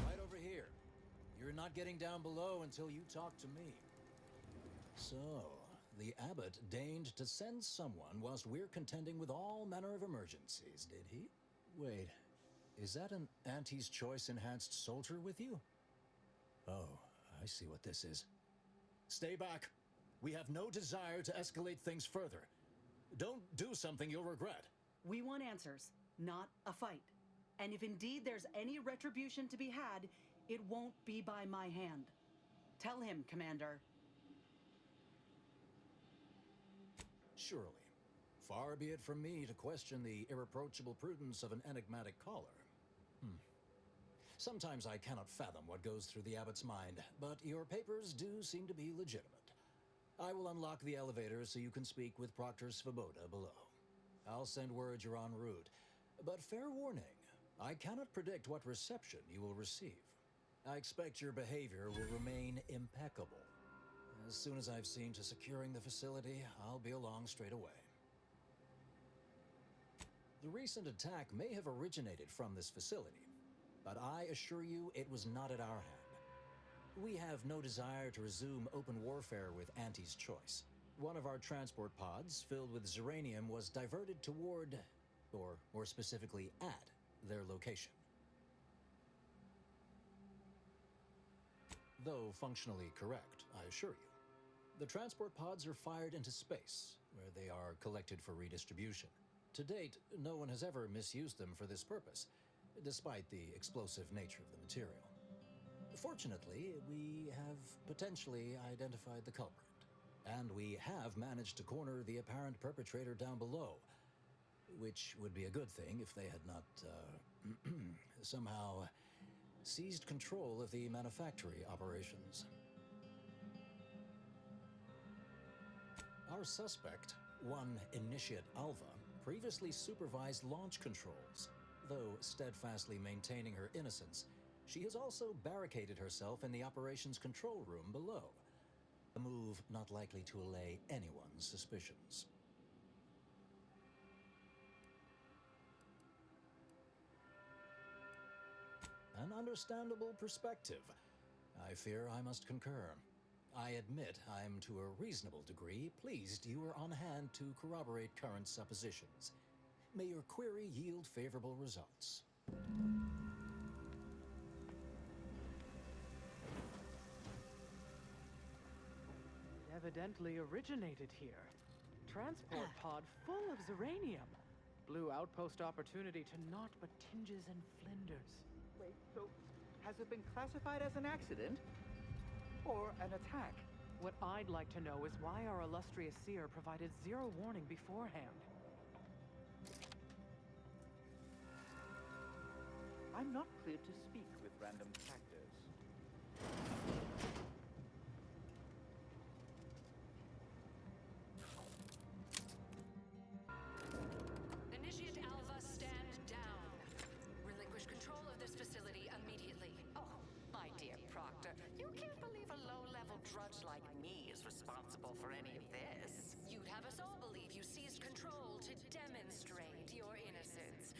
Right over here. You're not getting down below until you talk to me. So, the abbot deigned to send someone whilst we're contending with all manner of emergencies, did he? Wait, is that an Auntie's Choice enhanced soldier with you? Oh, I see what this is. Stay back. We have no desire to escalate things further. Don't do something you'll regret. We want answers, not a fight. And if indeed there's any retribution to be had, it won't be by my hand. Tell him, Commander. Surely. Far be it from me to question the irreproachable prudence of an enigmatic caller. Sometimes I cannot fathom what goes through the abbot's mind, but your papers do seem to be legitimate. I will unlock the elevator so you can speak with Proctor Svoboda below. I'll send word you're en route, but fair warning, I cannot predict what reception you will receive. I expect your behavior will remain impeccable. As soon as I've seen to securing the facility, I'll be along straight away. The recent attack may have originated from this facility, but I assure you it was not at our hand. We have no desire to resume open warfare with Auntie's Choice. One of our transport pods, filled with Zeranium, was diverted toward, or more specifically at, their location. Though functionally correct, I assure you. The transport pods are fired into space, where they are collected for redistribution. To date, no one has ever misused them for this purpose, despite the explosive nature of the material. Fortunately, we have potentially identified the culprit, and we have managed to corner the apparent perpetrator down below, which would be a good thing if they had not, somehow seized control of the manufactory operations. Our suspect, one Initiate Alva, previously supervised launch controls. Though steadfastly maintaining her innocence, she has also barricaded herself in the operations control room below, a move not likely to allay anyone's suspicions. An understandable perspective. I fear I must concur. I admit I'm to a reasonable degree pleased you are on hand to corroborate current suppositions. May your query yield favorable results. It evidently originated here. Transport pod full of Zeranium. Blue outpost opportunity to naught but tinges and flinders. Wait, so has it been classified as an accident? Or an attack? What I'd like to know is why our illustrious seer provided zero warning beforehand. I'm not cleared to speak with random factors. Initiate Alva, stand down. Relinquish control of this facility immediately. Oh, my dear Proctor, you can't believe a low-level drudge like me is responsible for any of this. You'd have us all believe you seized control to demonstrate your innocence.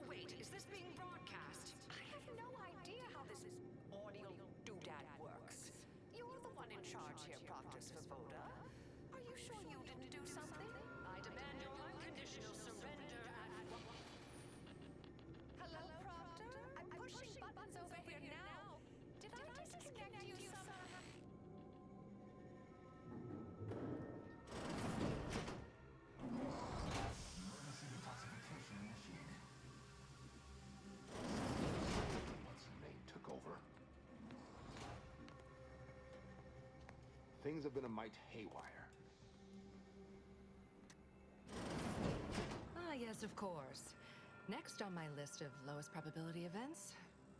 Wait, is this being broadcast? I have no idea how this audio doodad works. You're the one in charge here, Proctor Svoboda. Are you sure you didn't do something? I demand your unconditional surrender at once. Hello, Proctor? I'm pushing buttons over here now. Did I disconnect you somehow? Emergency detoxification initiated. What's her name took over. Things have been a mite haywire. Ah, yes, of course. Next on my list of lowest probability events,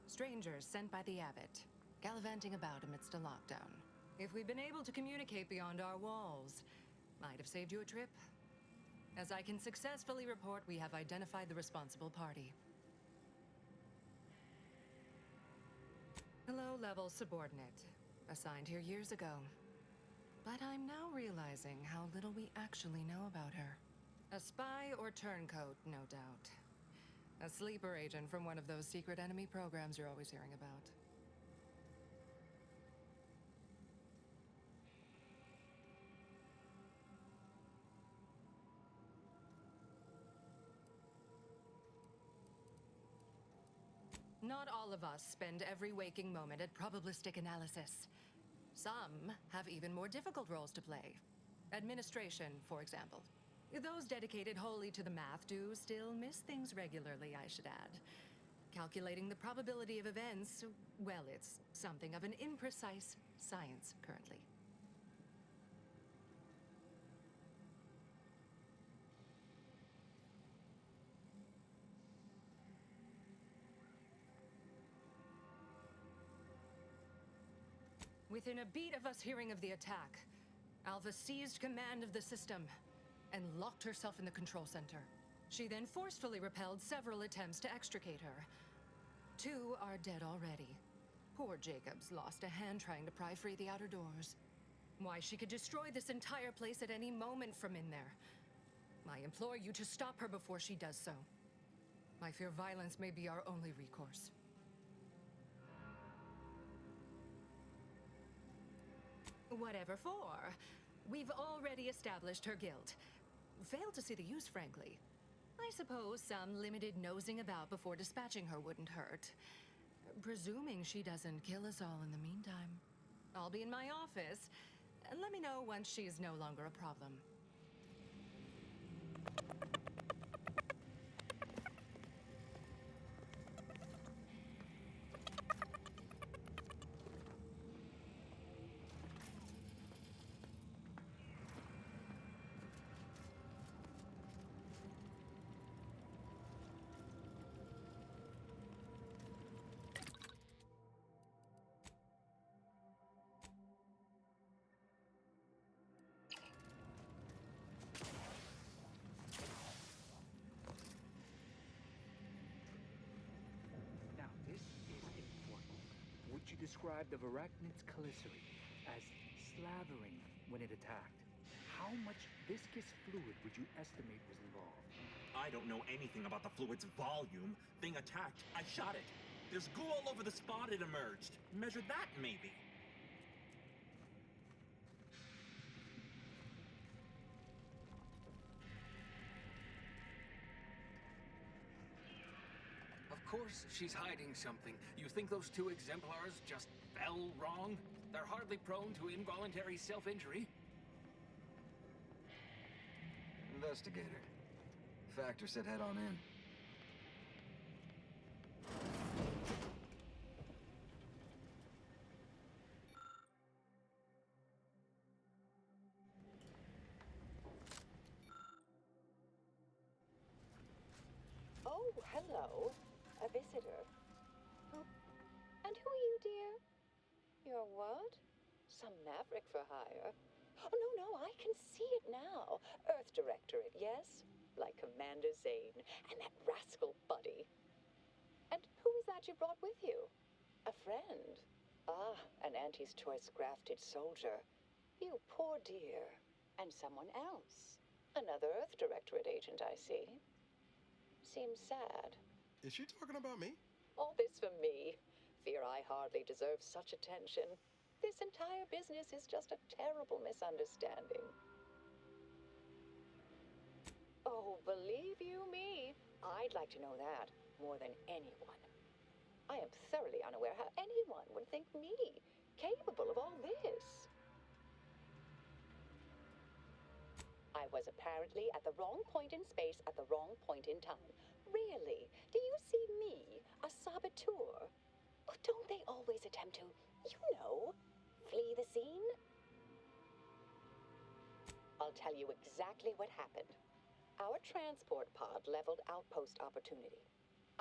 strangers sent by the abbot, gallivanting about amidst a lockdown. If we'd been able to communicate beyond our walls, might have saved you a trip. As I can successfully report, we have identified the responsible party. A low-level subordinate, assigned here years ago. But I'm now realizing how little we actually know about her. A spy or turncoat, no doubt. A sleeper agent from one of those secret enemy programs you're always hearing about. Not all of us spend every waking moment at probabilistic analysis. Some have even more difficult roles to play. Administration, for example. Those dedicated wholly to the math do still miss things regularly, I should add. Calculating the probability of events, well, it's something of an imprecise science currently. Within a beat of us hearing of the attack, Alpha seized command of the system and locked herself in the control center. She then forcefully repelled several attempts to extricate her. 2 are dead already. Poor Jacobs lost a hand trying to pry free the outer doors. Why, she could destroy this entire place at any moment from in there. I implore you to stop her before she does so. I fear violence may be our only recourse. Whatever for. We've already established her guilt. Failed to see the use, frankly. I suppose some limited nosing about before dispatching her wouldn't hurt. Presuming she doesn't kill us all in the meantime. I'll be in my office. Let me know once she's no longer a problem. Now, this is important. Would you describe the Varachnid's calicity as slavering when it attacked? How much viscous fluid would you estimate was involved? I don't know anything about the fluid's volume. Thing attacked. I shot it. There's goo all over the spot it emerged. Measure that, maybe. Of course she's hiding something. You think those 2 exemplars just fell wrong? They're hardly prone to involuntary self-injury. Investigator. Factor said head on in. Oh, hello. A visitor. Oh, and who are you, dear? You're what? Some maverick for hire. Oh, no, I can see it now. Earth Directorate, yes? Like Commander Zane and that rascal Buddy. And who is that you brought with you? A friend. Ah, an Auntie's Choice grafted soldier. You poor dear. And someone else. Another Earth Directorate agent, I see. Seems sad. Is she talking about me? All this for me. Fear I hardly deserve such attention. This entire business is just a terrible misunderstanding. Oh, believe you me, I'd like to know that more than anyone. I am thoroughly unaware how anyone would think me capable of all this. I was apparently at the wrong point in space at the wrong point in time. Really? Do you see me, a saboteur? Oh, don't they always attempt to, flee the scene? I'll tell you exactly what happened. Our transport pod leveled outpost opportunity.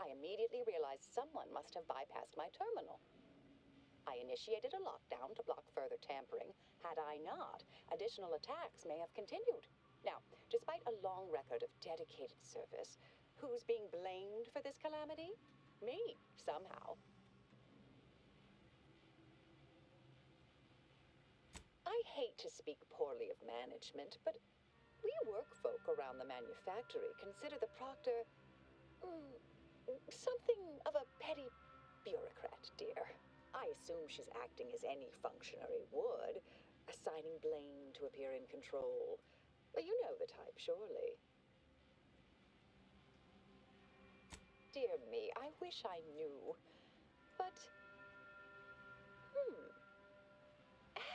I immediately realized someone must have bypassed my terminal. I initiated a lockdown to block further tampering. Had I not, additional attacks may have continued. Now, despite a long record of dedicated service, who's being blamed for this calamity? Me, somehow. I hate to speak poorly of management, but we workfolk around the manufactory consider the proctor something of a petty bureaucrat, dear. I assume she's acting as any functionary would, assigning blame to appear in control. But you know the type, surely. Dear me, I wish I knew. But,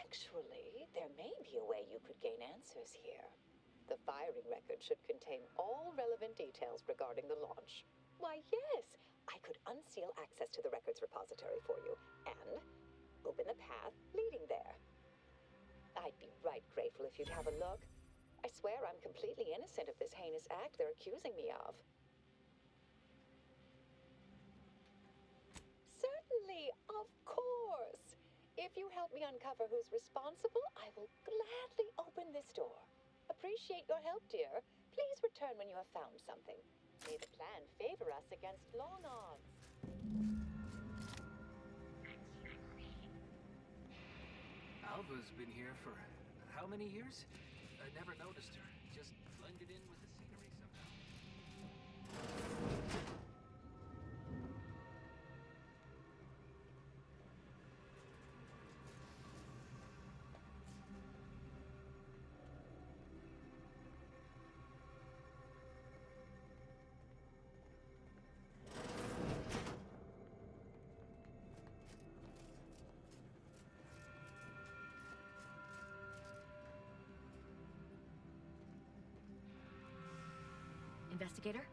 actually, there may be a way you could gain answers here. The firing record should contain all relevant details regarding the launch. Why, yes, I could unseal access to the records repository for you, and open the path leading there. I'd be right grateful if you'd have a look. I swear I'm completely innocent of this heinous act they're accusing me of. Certainly, of course. If you help me uncover who's responsible, I will gladly open this door. Appreciate your help, dear. Please return when you have found something. May the plan favor us against long odds. Alva's been here for how many years? I never noticed her. Just blended in with the scenery somehow. Investigator?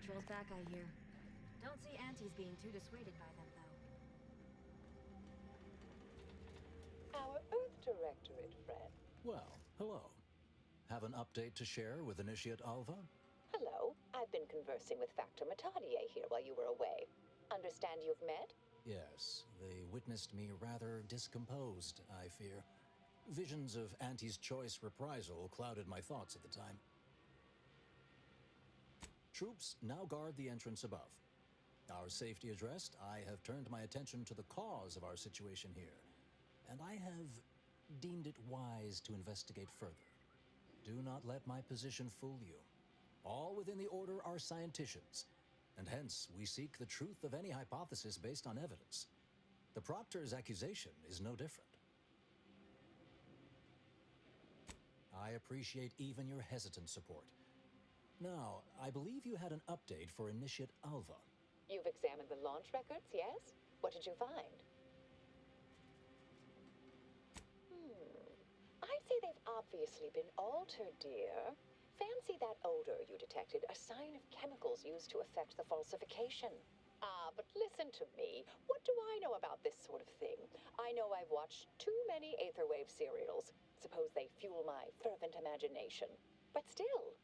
Patrol's back, I hear. Don't see Auntie's being too dissuaded by them, though. Our Earth Directorate friend. Well, hello. Have an update to share with Initiate Alva? Hello. I've been conversing with Factor Matadier here while you were away. Understand you've met? Yes, they witnessed me rather discomposed, I fear. Visions of Auntie's choice reprisal clouded my thoughts at the time. Troops now guard the entrance above. Our safety addressed, I have turned my attention to the cause of our situation here, and I have deemed it wise to investigate further. Do not let my position fool you. All within the Order are scienticians, and hence we seek the truth of any hypothesis based on evidence. The Proctor's accusation is no different. I appreciate even your hesitant support. Now, I believe you had an update for Initiate Alva. You've examined the launch records, yes? What did you find? I'd say they've obviously been altered, dear. Fancy that odor you detected, a sign of chemicals used to effect the falsification. Ah, but listen to me. What do I know about this sort of thing? I know I've watched too many Aetherwave serials. Suppose they fuel my fervent imagination. But still,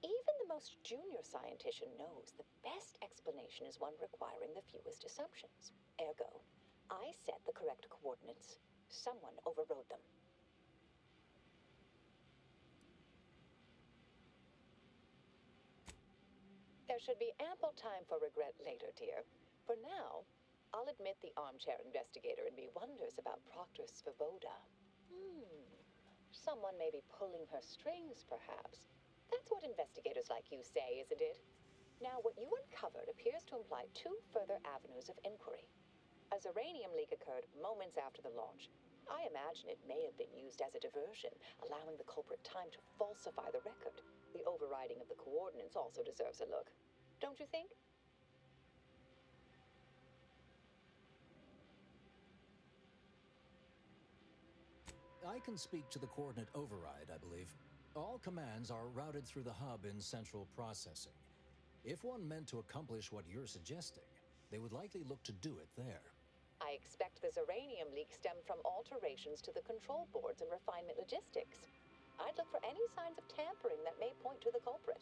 even the most junior scientician knows the best explanation is one requiring the fewest assumptions. Ergo, I set the correct coordinates. Someone overrode them. There should be ample time for regret later, dear. For now, I'll admit the armchair investigator in me wonders about Proctor Svoboda. Someone may be pulling her strings, perhaps. That's what investigators like you say, isn't it? Now, what you uncovered appears to imply two further avenues of inquiry. A Zeranium leak occurred moments after the launch. I imagine it may have been used as a diversion, allowing the culprit time to falsify the record. The overriding of the coordinates also deserves a look. Don't you think? I can speak to the coordinate override, I believe. All commands are routed through the hub in central processing. If one meant to accomplish what you're suggesting, they would likely look to do it there. I expect the Zeranium leak stemmed from alterations to the control boards and refinement logistics. I'd look for any signs of tampering that may point to the culprit.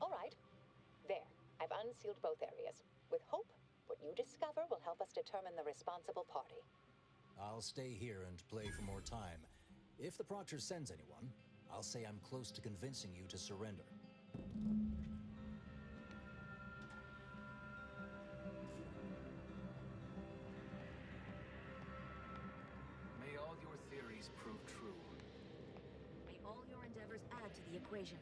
All right. There. I've unsealed both areas. With hope, what you discover will help us determine the responsible party. I'll stay here and play for more time. If the Proctor sends anyone, I'll say I'm close to convincing you to surrender. May all your theories prove true. May all your endeavors add to the equation.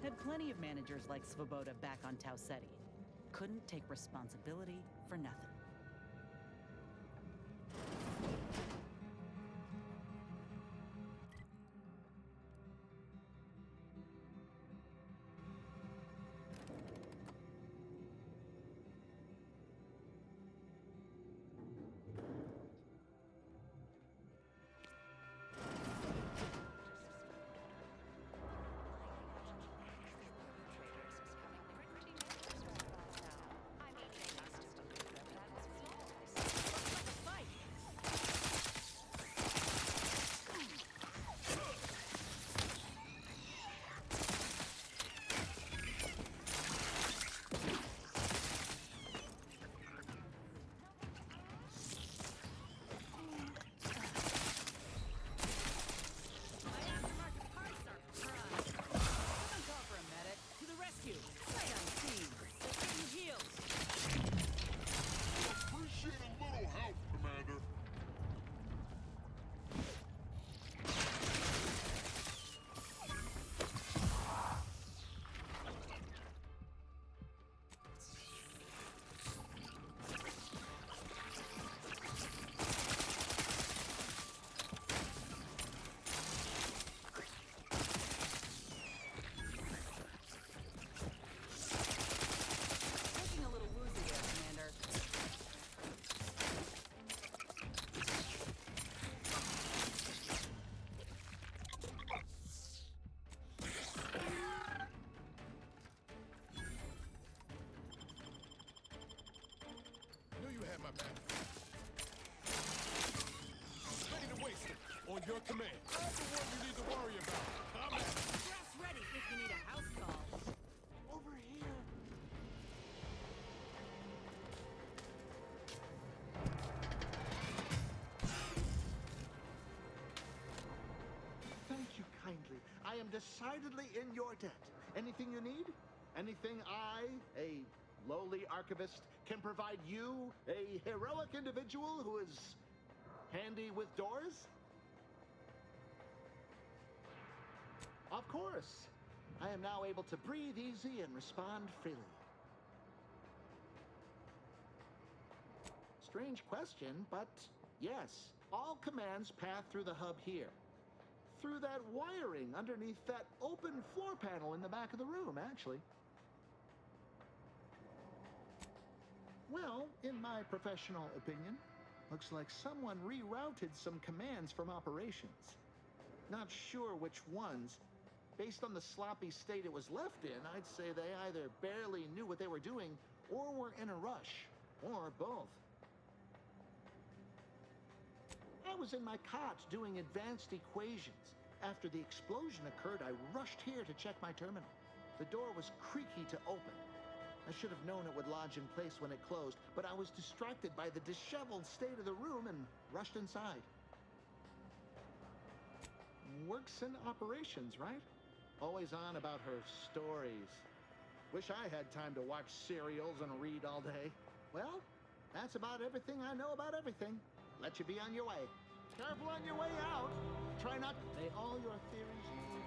Had plenty of managers like Svoboda back on Tau Ceti. Couldn't take responsibility for nothing. your command. I'm the one you need to worry about. Come at me. Dress ready if you need a house call. Over here. Thank you kindly. I am decidedly in your debt. Anything you need? Anything I, a lowly archivist, can provide you, a heroic individual who is handy with doors? Of course. I am now able to breathe easy and respond freely. Strange question, but yes, all commands pass through the hub here. Through that wiring underneath that open floor panel in the back of the room, actually. Well, in my professional opinion, looks like someone rerouted some commands from operations. Not sure which ones. Based on the sloppy state it was left in, I'd say they either barely knew what they were doing or were in a rush, or both. I was in my cot doing advanced equations. After the explosion occurred, I rushed here to check my terminal. The door was creaky to open. I should have known it would lodge in place when it closed, but I was distracted by the disheveled state of the room and rushed inside. Works in operations, right? Always on about her stories. Wish I had time to watch serials and read all day. Well, that's about everything I know about everything. Let you be on your way. Careful on your way out. Try not to may all your theories be true.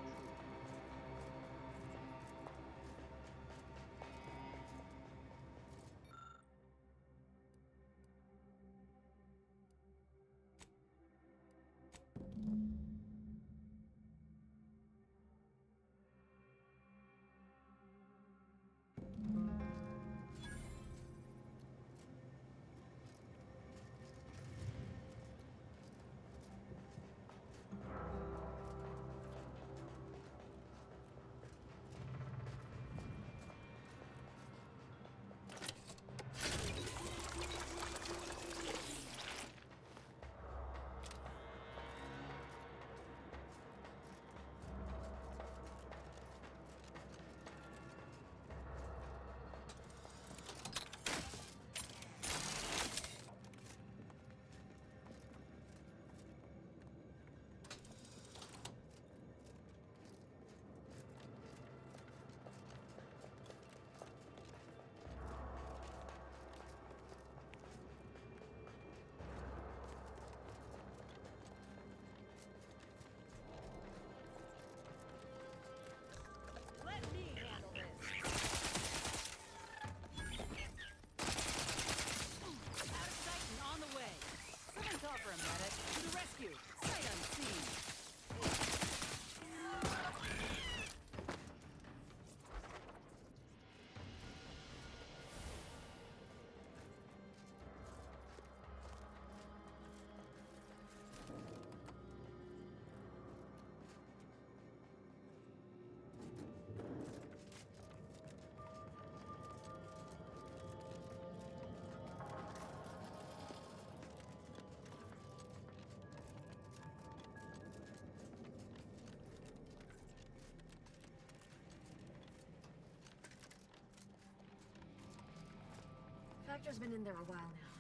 Factor's been in there a while now.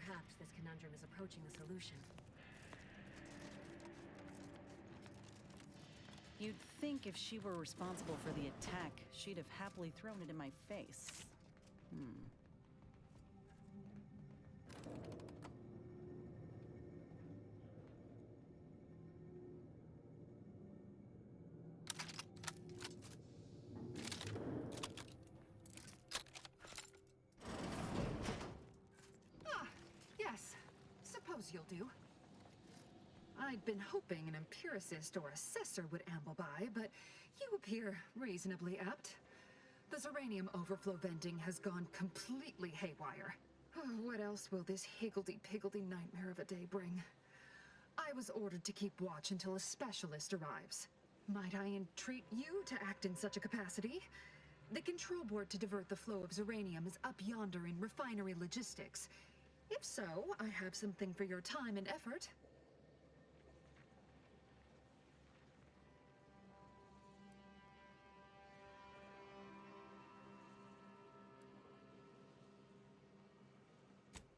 Perhaps this conundrum is approaching the solution. You'd think if she were responsible for the attack, she'd have happily thrown it in my face. You'll do. I'd been hoping an empiricist or assessor would amble by, but you appear reasonably apt. The Zeranium overflow venting has gone completely haywire. What else will this higgledy-piggledy nightmare of a day bring? I was ordered to keep watch until a specialist arrives. Might I entreat you to act in such a capacity? The control board to divert the flow of Zeranium is up yonder in refinery logistics. If so, I have something for your time and effort.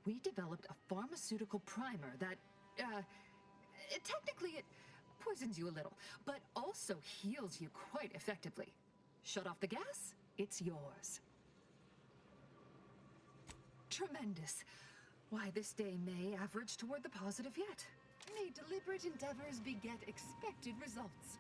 we developed a pharmaceutical primer that, technically it poisons you a little, but also heals you quite effectively. Shut off the gas, it's yours. Tremendous. Why, this day may average toward the positive yet. May deliberate endeavors beget expected results.